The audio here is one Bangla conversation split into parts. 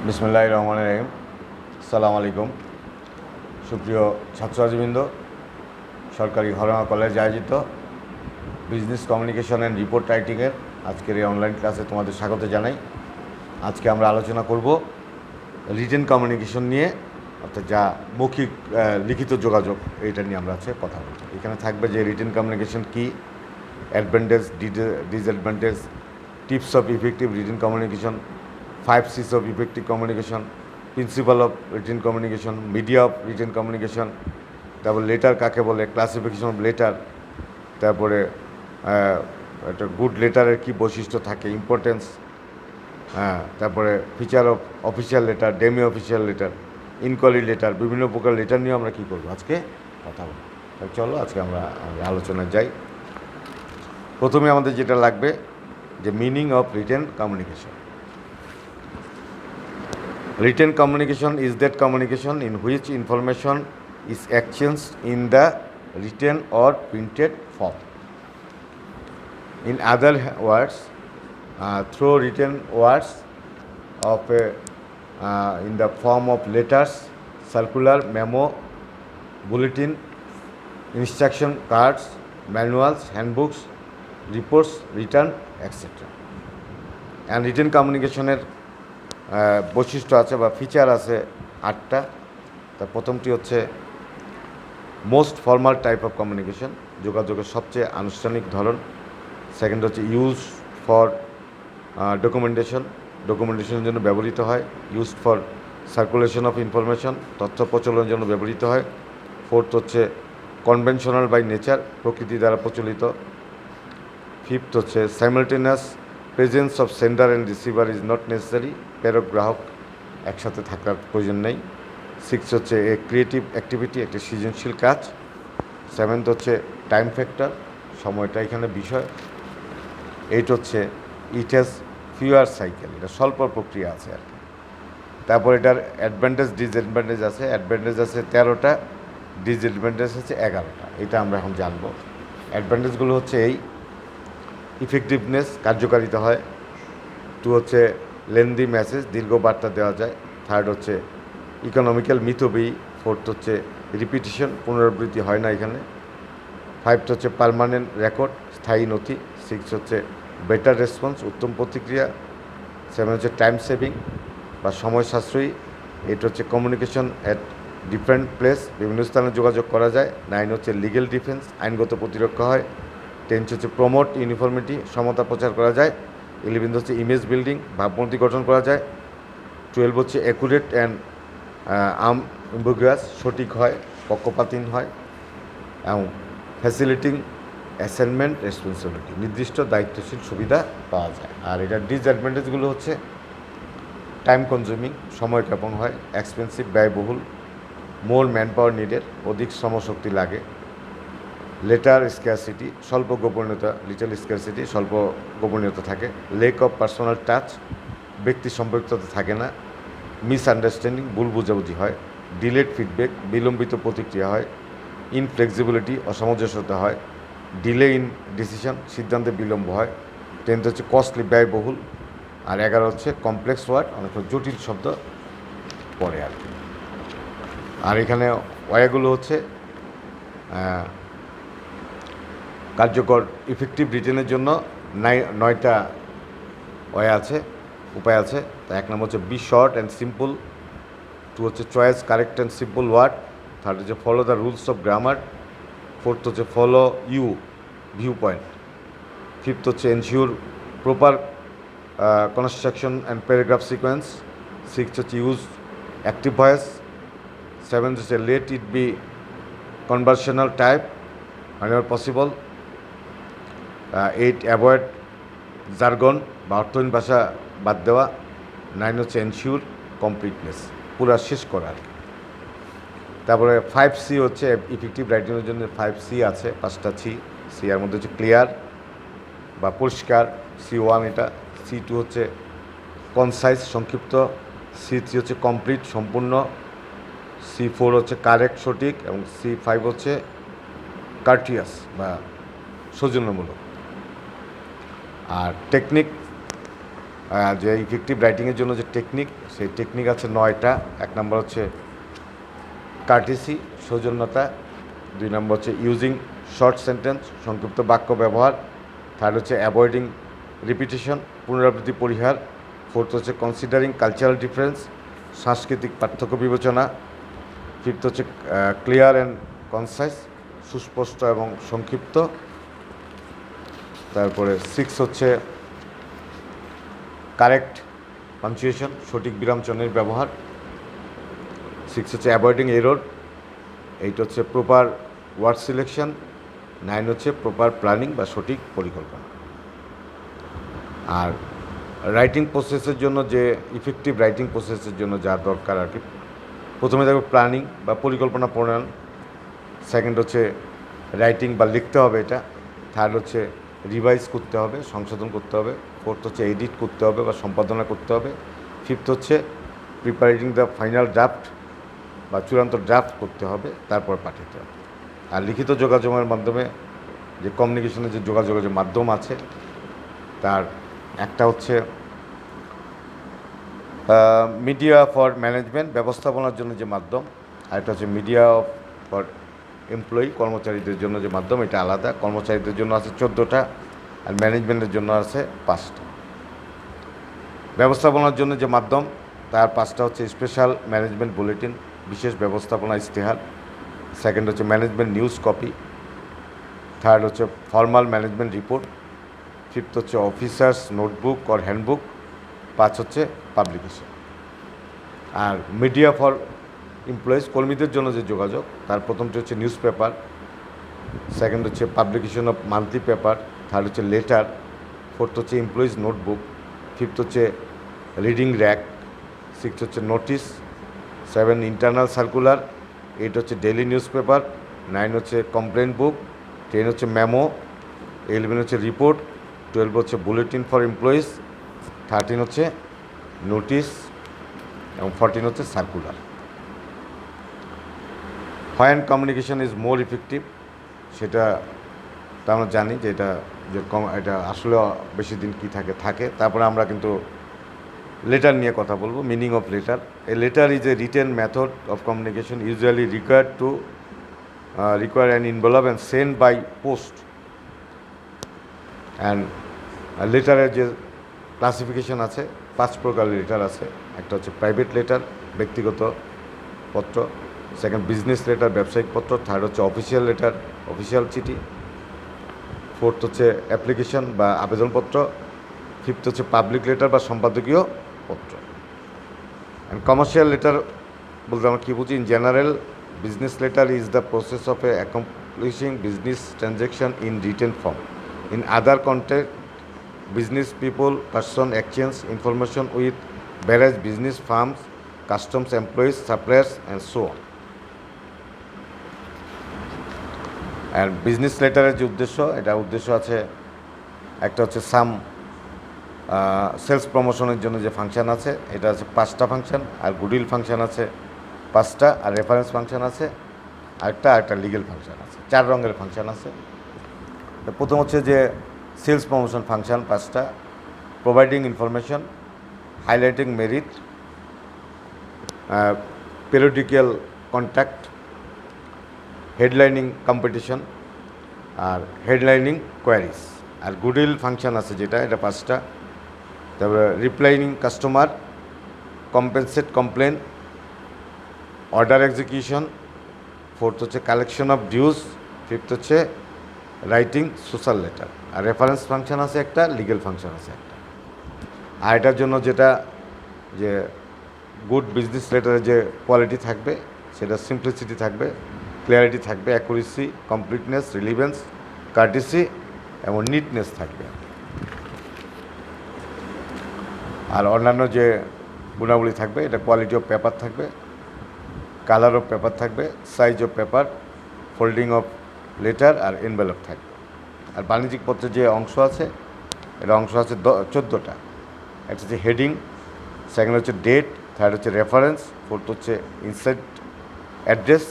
বিসমিল্লাহির রহমানির রহিম। আসসালামু আলাইকুম। সুপ্রিয় ছাত্রছাত্রীবৃন্দ, সরকারি ঘরোয়া কলেজে আয়োজিত বিজনেস কমিউনিকেশন অ্যান্ড রিপোর্ট রাইটিংয়ের আজকের এই অনলাইন ক্লাসে তোমাদের স্বাগত জানাই। আজকে আমরা আলোচনা করব রিটেন কমিউনিকেশন নিয়ে, অর্থাৎ যা মৌখিক লিখিত যোগাযোগ, এইটা নিয়ে আমরা কথা বলব। এখানে থাকবে যে রিটেন কমিউনিকেশন কী, advantage, disadvantage, tips of effective written communication, 5 C's of effective communication, principal of written communication, media of written communication, তারপর লেটার কাকে বলে, ক্লাসিফিকেশন অফ লেটার, তারপরে একটা গুড লেটারের কী বৈশিষ্ট্য থাকে, ইম্পর্টেন্স, তারপরে feature of official letter, demi official letter, enquiry letter, বিভিন্ন প্রকার লেটার নিয়ে আমরা কী করবো আজকে কথা বলবো। চলো আজকে আমরা আলোচনায় যাই। প্রথমে আমাদের যেটা লাগবে যে meaning of written communication. Written communication is that communication in which information is exchanged in the written or printed form. In other words, through written words of in the form of letters, circular, memo, bulletin, instruction cards, manuals, handbooks, reports, return, etc. And written communication বৈশিষ্ট্য আছে বা ফিচার আছে 8টা। তার প্রথমটি হচ্ছে most formal type of communication, যোগাযোগের সবচেয়ে আনুষ্ঠানিক ধরন। সেকেন্ড হচ্ছে ইউজ ফর ডকুমেন্টেশনের জন্য ব্যবহৃত হয়। Use for circulation of information, তথ্য প্রচলনের জন্য ব্যবহৃত হয়। ফোর্থ হচ্ছে কনভেনশনাল বাই নেচার, প্রকৃতি দ্বারা প্রচলিত। ফিফথ হচ্ছে simultaneous presence of sender and receiver is not necessary, প্রেরক গ্রাহক একসাথে থাকার প্রয়োজন নেই। সিক্স হচ্ছে এ ক্রিয়েটিভ অ্যাক্টিভিটি, একটি সৃজনশীল কাজ। সেভেন্থ হচ্ছে টাইম ফ্যাক্টর, সময়টা এখানে বিষয়। এইট হচ্ছে ইট হ্যাজ ফিউয়ার সাইকেল, এটা স্বল্প প্রক্রিয়া আছে আর কি। তারপর এটার অ্যাডভান্টেজ ডিসঅ্যাডভান্টেজ আছে। অ্যাডভান্টেজ আছে 13টা, ডিসঅ্যাডভান্টেজ হচ্ছে 11টা। এটা আমরা এখন জানবো। অ্যাডভান্টেজগুলো হচ্ছে এই ইফেক্টিভনেস, কার্যকারিতা হয়। 2 হচ্ছে লেন্দি মেসেজ, দীর্ঘ বার্তা দেওয়া যায়। 3rd হচ্ছে ইকোনমিক্যাল, মিতব্যয়ী। 4th হচ্ছে রিপিটিশন, পুনরাবৃত্তি হয় না এখানে। 5th হচ্ছে পার্মানেন্ট রেকর্ড, স্থায়ী নথি। 6 হচ্ছে বেটার রেসপন্স, উত্তম প্রতিক্রিয়া। 7 হচ্ছে টাইম সেভিং বা সময় সাশ্রয়ী। 8 হচ্ছে কমিউনিকেশন অ্যাট ডিফারেন্ট প্লেস, বিভিন্ন স্থানে যোগাযোগ করা যায়। 9 হচ্ছে লিগেল ডিফেন্স, আইনগত প্রতিরক্ষা হয়। 10 হচ্ছে প্রমোট ইউনিফর্মিটি, সমতা প্রচার করা যায়। 11 হচ্ছে ইমেজ বিল্ডিং, ভাবমূর্তি গঠন করা যায়। 12 হচ্ছে অ্যাকুরেট অ্যান্ড আম্বিগুয়াস, সঠিক হয়, পক্ষপাতহীন হয়। এবং ফ্যাসিলিটিং অ্যাসাইনমেন্ট রেসপন্সিবিলিটি, নির্দিষ্ট দায়িত্বশীল সুবিধা পাওয়া যায়। আর এটার ডিসঅ্যাডভান্টেজগুলো হচ্ছে টাইম কনজিউমিং, সময় ক্ষেপণ হয়। এক্সপেন্সিভ, ব্যয়বহুল। মোর ম্যান পাওয়ার নিডেড, অধিক শ্রমশক্তি লাগে। লেটার স্ক্যারসিটি, স্বল্প গোপনীয়তা, লিটল স্ক্যারসিটি, স্বল্প গোপনীয়তা থাকে। লেক অফ পার্সোনাল টাচ, ব্যক্তি সম্পৃক্ততা থাকে না। মিসআন্ডারস্ট্যান্ডিং, ভুল বুঝাবুঝি হয়। ডিলেড ফিডব্যাক, বিলম্বিত প্রতিক্রিয়া হয়। ইনফ্লেক্সিবিলিটি, অসামঞ্জস্যতা হয়। ডিলে ইন ডিসিশন, সিদ্ধান্তে বিলম্ব হয়। 10 হচ্ছে কস্টলি, ব্যয়বহুল। আর 11 হচ্ছে কমপ্লেক্স ওয়ার্ড, অনেক জটিল শব্দ পড়ে আর কি। আর এখানে ওয়াগুলো হচ্ছে কার্যকর ইফেক্টিভ রিটেনের জন্য 9টা ওয়ে আছে, উপায় আছে। তা 1 নম্বর হচ্ছে বি শর্ট অ্যান্ড সিম্পল। 2 হচ্ছে choice correct and simple word. 3rd হচ্ছে follow the rules of grammar. 4th হচ্ছে follow you view point. 5th হচ্ছে ensure proper construction and paragraph sequence. 6th হচ্ছে ইউজ অ্যাক্টিভ ভয়েস। 7th হচ্ছে let it be conversational type whenever possible. 8 avoid jargon বা অর্থহীন ভাষা বাদ দেওয়া। 9 হচ্ছে এনশিওর কমপ্লিটনেস, পুরা শেষ করা। তারপরে 5C হচ্ছে ইফেক্টিভ রাইটিংয়ের জন্য 5C আছে, 5টা সি এর মধ্যে হচ্ছে ক্লিয়ার বা পরিষ্কার, C1 এটা। C2 হচ্ছে কনসাইজ, সংক্ষিপ্ত। C3 হচ্ছে কমপ্লিট, সম্পূর্ণ। C4 হচ্ছে কারেক্ট, সঠিক। এবং C5 হচ্ছে কার্টিয়াস বা সৌজন্যমূলক। আর টেকনিক যে ইফেক্টিভ রাইটিংয়ের জন্য যে টেকনিক, সেই টেকনিক আছে 9টা। 1 নম্বর হচ্ছে কার্টেসি, সৌজন্যতা। 2 নম্বর হচ্ছে ইউজিং শর্ট সেন্টেন্স, সংক্ষিপ্ত বাক্য ব্যবহার। 3rd হচ্ছে অ্যাভয়েডিং রিপিটিশন, পুনরাবৃত্তি পরিহার। 4th হচ্ছে কনসিডারিং কালচারাল ডিফারেন্স, সাংস্কৃতিক পার্থক্য বিবেচনা। 5th হচ্ছে ক্লিয়ার অ্যান্ড কনসাইজ, সুস্পষ্ট এবং সংক্ষিপ্ত। তারপরে 6 হচ্ছে কারেক্ট পাঞ্চুয়েশন, সঠিক বিরামচিহ্নের ব্যবহার। 6 হচ্ছে অ্যাভয়েডিং এরর। 8 হচ্ছে প্রপার ওয়ার্ড সিলেকশন। 9 হচ্ছে প্রপার প্ল্যানিং বা সঠিক পরিকল্পনা। আর রাইটিং প্রসেসের জন্য যে ইফেক্টিভ রাইটিং প্রসেসের জন্য যা দরকার আর কি, প্রথমে দেখো প্ল্যানিং বা পরিকল্পনা প্রণয়ন। 2nd হচ্ছে রাইটিং বা লিখতে হবে এটা। 3rd হচ্ছে রিভাইজ করতে হবে, সংশোধন করতে হবে। 4th হচ্ছে এডিট করতে হবে বা সম্পাদনা করতে হবে। 5th হচ্ছে প্রিপারেটিং দ্য ফাইনাল ড্রাফট বা চূড়ান্ত ড্রাফট করতে হবে, তারপর পাঠাতে হবে। আর লিখিত যোগাযোগের মাধ্যমে যে কমিউনিকেশনের যে যোগাযোগের যে মাধ্যম আছে, তার একটা হচ্ছে মিডিয়া ফর ম্যানেজমেন্ট, ব্যবস্থাপনার জন্য যে মাধ্যম। আর একটা হচ্ছে মিডিয়া ফর এমপ্লয়ি, কর্মচারীদের জন্য যে মাধ্যম, এটা আলাদা। কর্মচারীদের জন্য আছে 14টা, আর ম্যানেজমেন্টের জন্য আছে 5টা। ব্যবস্থাপনার জন্য যে মাধ্যম, তার 5টা হচ্ছে স্পেশাল ম্যানেজমেন্ট বুলেটিন, বিশেষ ব্যবস্থাপনা ইশতেহার। 2nd হচ্ছে ম্যানেজমেন্ট নিউজ কপি। 3rd হচ্ছে ফর্মাল ম্যানেজমেন্ট রিপোর্ট। 5th হচ্ছে অফিসার্স নোটবুক অর হ্যান্ডবুক। 5 হচ্ছে পাবলিকেশন। আর মিডিয়া ফর এমপ্লয়িজ, কর্মীদের জন্য যে যোগাযোগ, তার প্রথমটি হচ্ছে নিউজ পেপার। 2nd হচ্ছে publication of monthly paper. 3rd হচ্ছে লেটার। 4th হচ্ছে এমপ্লয়িজ নোটবুক। 5th হচ্ছে রিডিং র্যাক। 6th হচ্ছে নোটিশ। 7 internal circular. 8 হচ্ছে ডেইলি নিউজ পেপার। 9 হচ্ছে কমপ্লেন বুক। 10 হচ্ছে মেমো। 11 হচ্ছে রিপোর্ট। 12 হচ্ছে বুলেটিন ফর এমপ্লয়িজ। 13 হচ্ছে নোটিশ এবং 14 হচ্ছে circular. When communication is more effective, সেটা তো আমরা জানি যে এটা আসলে বেশি দিন কী থাকে। তারপরে আমরা কিন্তু লেটার নিয়ে কথা বলবো, meaning of letter. A letter is a written method of communication usually require an envelope and sent by post. And লেটারের যে ক্লাসিফিকেশন আছে, 5 প্রকারের লেটার আছে। একটা হচ্ছে প্রাইভেট লেটার, ব্যক্তিগত পত্র। 2nd বিজনেস লেটার, ব্যবসায়িক পত্র। 3rd হচ্ছে অফিসিয়াল লেটার, অফিসিয়াল চিঠি। 4th হচ্ছে অ্যাপ্লিকেশন বা আবেদনপত্র। 5th হচ্ছে পাবলিক লেটার বা সম্পাদকীয় পত্র। অ্যান্ড কমার্শিয়াল লেটার বলতে আমরা কী বুঝি? In general, business letter is the process of accomplishing business transaction in written form. In other context, business people, person exchange information with various business firms, customs employees, suppliers, and so on. And business লেটারের যে উদ্দেশ্য আছে, একটা হচ্ছে সেলস প্রমোশনের জন্য যে ফাংশন আছে, এটা আছে 5টা ফাংশন। আর গুডউইল ফাংশন আছে 5টা, আর রেফারেন্স ফাংশন আছে আরেকটা লিগেল ফাংশন আছে। 4 রঙের ফাংশন আছে। প্রথম হচ্ছে যে সেলস প্রমোশন ফাংশন 5টা: providing information, highlighting merit, periodical contact, headlining competition, আর হেডলাইনিং কোয়ারিজ। আর গুডউইল ফাংশন আছে যেটা, এটা 5টা। তারপরে replying customer, compensate complain, order execution. 4th হচ্ছে কালেকশন অফ ডিউজ। 5th হচ্ছে রাইটিং সোশ্যাল লেটার। আর রেফারেন্স ফাংশন আছে একটা, লিগেল ফাংশন আছে একটা। আর এটার জন্য যেটা যে গুড বিজনেস লেটারের যে কোয়ালিটি থাকবে, সেটা সিম্পলিসিটি থাকবে, ক্লিয়ারিটি থাকবে, অ্যাকুরেসি, কমপ্লিটনেস, রিলিভেন্স, কার্টিসি এবং নিটনেস থাকবে। আর অন্যান্য যে গুণাবলী থাকবে, এটা কোয়ালিটি অফ পেপার থাকবে, কালার অফ পেপার থাকবে, size of paper, folding of letter, আর এনভেলপ থাকবে। আর বাণিজ্যিক পত্রের যে অংশ আছে, এটা অংশ আছে 14টা। একটা হচ্ছে হেডিং, 2nd হচ্ছে ডেট, 3rd হচ্ছে রেফারেন্স, 4th হচ্ছে ইনসাইট অ্যাড্রেস,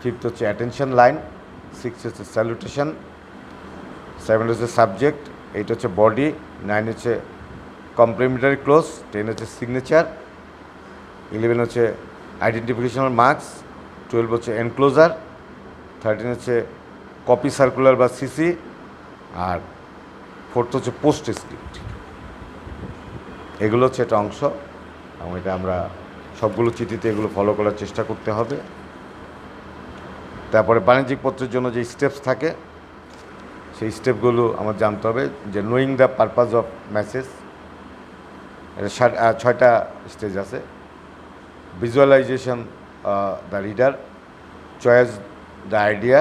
5th হচ্ছে অ্যাটেনশন লাইন, 6th হচ্ছে স্যালুটেশন, 7 হচ্ছে সাবজেক্ট, 8 হচ্ছে বডি, 9 হচ্ছে কমপ্লিমেন্টারি ক্লোজ, 10 হচ্ছে সিগনেচার, 11 হচ্ছে আইডেন্টিফিকেশনাল মার্কস, 12 হচ্ছে এনক্লোজার, 13 হচ্ছে কপি সার্কুলার বা সিসি, আর 4th হচ্ছে পোস্ট স্ক্রিপ্ট। এগুলো হচ্ছে একটা অংশ, এবং এটা আমরা সবগুলো চিঠিতে এগুলো ফলো করার চেষ্টা করতে হবে। তারপরে বাণিজ্যিক পত্রের জন্য যে স্টেপস থাকে সেই স্টেপগুলো আমার জানতে হবে, যে knowing the purpose of message, এটা 6টা স্টেজ আছে। Visualisation the reader, choice the idea,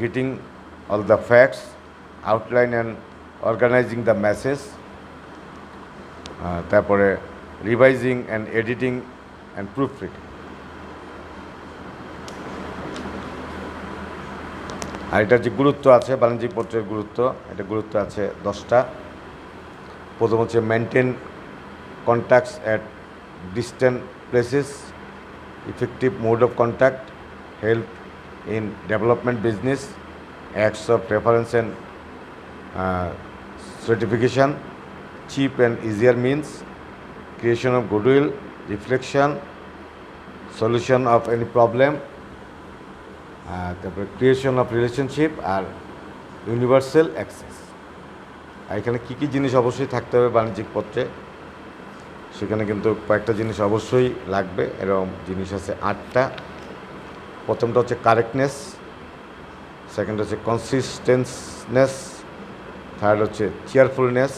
getting all the facts, outline and organising the message, তারপরে revising and editing and proof reading. আর এটার যে গুরুত্ব আছে, বাণিজ্যিক পত্রের গুরুত্ব, এটা গুরুত্ব আছে 10টা। প্রথম হচ্ছে maintain contacts at distant places, effective mode of contact, help in development business, acts of reference and certification, cheap and easier means, creation of goodwill, reflection, solution of any problem, তারপরে ক্রিয়েশন অফ রিলেশনশিপ, আর ইউনিভার্সাল অ্যাক্সেস। আর এখানে কী কী জিনিস অবশ্যই থাকতে হবে বাণিজ্যিক পত্রে, সেখানে কিন্তু কয়েকটা জিনিস অবশ্যই লাগবে। এরকম জিনিস আছে 8টা। প্রথমটা হচ্ছে কারেক্টনেস, সেকেন্ড হচ্ছে কনসিস্টেন্সনেস, থার্ড হচ্ছে চেয়ারফুলনেস,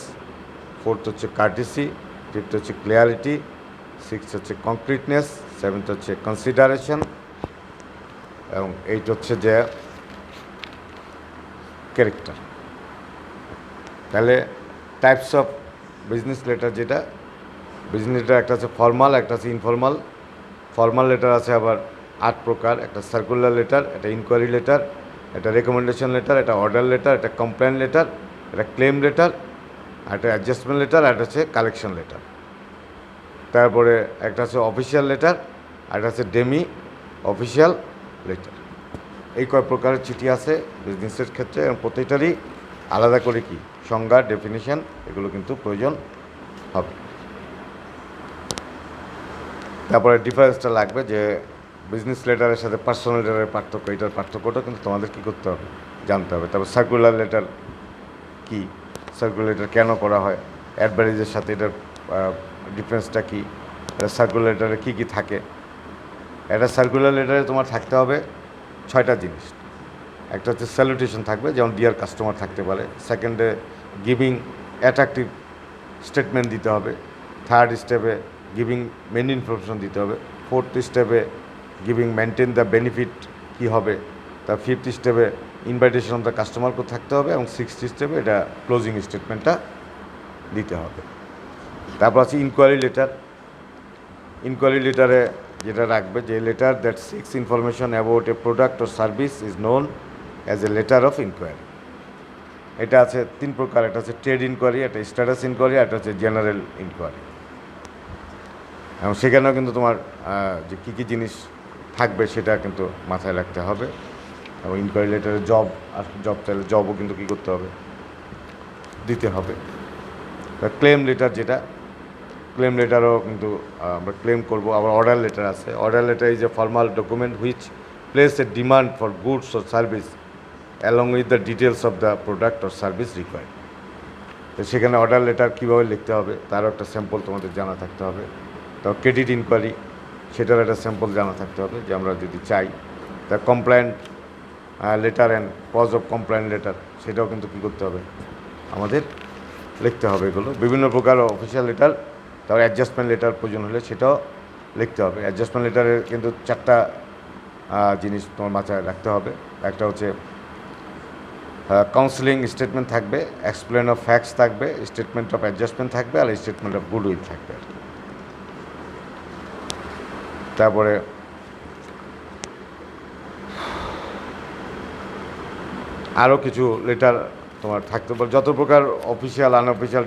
4th হচ্ছে কার্টিসি, 5th হচ্ছে ক্লিয়ারিটি, 6th হচ্ছে কংক্রিটনেস, 7th হচ্ছে কনসিডারেশন, এবং 8 হচ্ছে যে ক্যারেক্টার। তাহলে টাইপস অফ বিজনেস লেটার, যেটা বিজনেস লেটার একটা আছে ফর্মাল, একটা আছে ইনফর্মাল। ফর্মাল লেটার আছে আবার 8 প্রকার, একটা সার্কুলার লেটার, একটা ইনকোয়ারি লেটার, একটা রেকমেন্ডেশন লেটার, একটা অর্ডার লেটার, একটা কমপ্লেন লেটার, একটা ক্লেম লেটার, আর একটা অ্যাডজাস্টমেন্ট লেটার, আর একটা হচ্ছে কালেকশন লেটার। তারপরে একটা আছে অফিসিয়াল লেটার, আর একটা আছে ডেমি অফিসিয়াল লেটার। এই কয় প্রকারের চিঠি আছে বিজনেসের ক্ষেত্রে, এবং প্রত্যেকটারই আলাদা করে কি সংজ্ঞা, ডেফিনিশন, এগুলো কিন্তু প্রয়োজন হবে। তারপরে ডিফারেন্সটা লাগবে, যে বিজনেস লেটারের সাথে পার্সোনাল লেটারের পার্থক্য, এটার পার্থক্যটা কিন্তু তোমাদের কী করতে হবে, জানতে হবে। তারপর সার্কুলার লেটার কী, সার্কুলার লেটার কেন করা হয়, অ্যাডভার্টাইজের সাথে এটার ডিফারেন্সটা কী, সার্কুলার লেটারে কী কী থাকে। একটা সার্কুলার লেটারে তোমার থাকতে হবে 6টা জিনিস। একটা হচ্ছে স্যালুটেশন থাকবে, যেমন ডিয়ার কাস্টমার থাকতে পারে। সেকেন্ডে গিভিং অ্যাট্রাকটিভ স্টেটমেন্ট দিতে হবে। থার্ড স্টেপে গিভিং মেন ইনফরমেশন দিতে হবে। 4th স্টেপে গিভিং মেনটেন দ্য বেনিফিট কী হবে। তার 5th স্টেপে ইনভাইটেশন অফ দ্য কাস্টমারকে থাকতে হবে, এবং 6th স্টেপে এটা ক্লোজিং স্টেটমেন্টটা দিতে হবে। তারপর আছে ইনকোয়ারি লেটার। ইনকোয়ারি লেটারে যেটা রাখবে, যে letter that seeks information about a product or service is known as a letter of enquiry. এটা আছে 3 প্রকার, একটা হচ্ছে ট্রেড ইনকোয়ারি, একটা স্ট্যাটাস ইনকোয়ারি, একটা হচ্ছে জেনারেল ইনকোয়ারি। এবং সেখানেও কিন্তু তোমার যে কী কী জিনিস থাকবে সেটা কিন্তু মাথায় রাখতে হবে। এবং ইনকোয়ারি লেটারে জব, আর জব চাইলে জবও কিন্তু কী করতে হবে, দিতে হবে। ক্লেম লেটার, যেটা ক্লেম লেটারও কিন্তু আমরা ক্লেম করব। আবার অর্ডার লেটার আছে। Order letter is a formal document which place A demand for goods or service along with the details of the product or service required. তো সেখানে অর্ডার লেটার কীভাবে লিখতে হবে তারও একটা স্যাম্পল তোমাদের জানা থাকতে হবে। তো ক্রেডিট ইনকোয়ারি, সেটার একটা স্যাম্পল জানা থাকতে হবে, যে আমরা যদি চাই। তা complaint letter and cause of complaint letter, সেটাও কিন্তু কী করতে হবে, আমাদের লিখতে হবে। এগুলো বিভিন্ন প্রকার অফিসিয়াল লেটার। তারপর অ্যাডজাস্টমেন্ট লেটার প্রয়োজন হলে সেটাও লিখতে হবে। অ্যাডজাস্টমেন্ট লেটারের কিন্তু 4টা জিনিস তোমার মাথায় রাখতে হবে। একটা হচ্ছে কাউন্সিলিং স্টেটমেন্ট থাকবে, এক্সপ্লেন অফ ফ্যাক্টস থাকবে, স্টেটমেন্ট অফ অ্যাডজাস্টমেন্ট থাকবে, আর স্টেটমেন্ট অফ গুডউইল থাকবে আর কি। তারপরে আরও কিছু লেটার তোমার থাকতে পারে, যত প্রকার অফিসিয়াল, আনঅফিসিয়াল,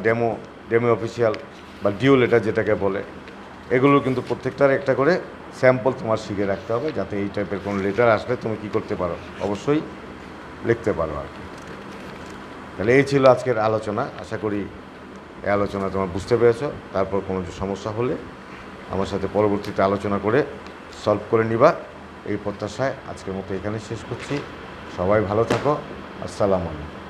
ডেমো অফিসিয়াল বা ডিও লেটার যেটাকে বলে, এগুলো কিন্তু প্রত্যেকটার একটা করে স্যাম্পল তোমার শিখে রাখতে হবে, যাতে এই টাইপের কোনো লেটার আসলে তুমি কী করতে পারো, অবশ্যই লিখতে পারো আর কি। তাহলে এই ছিল আজকের আলোচনা। আশা করি এই আলোচনা তোমরা বুঝতে পেরেছো। তারপর কোনো সমস্যা হলে আমার সাথে পরবর্তীতে আলোচনা করে সলভ করে নিবা, এই প্রত্যাশায় আজকের মতো এখানে শেষ করছি। সবাই ভালো থাকো। আসসালামু আলাইকুম।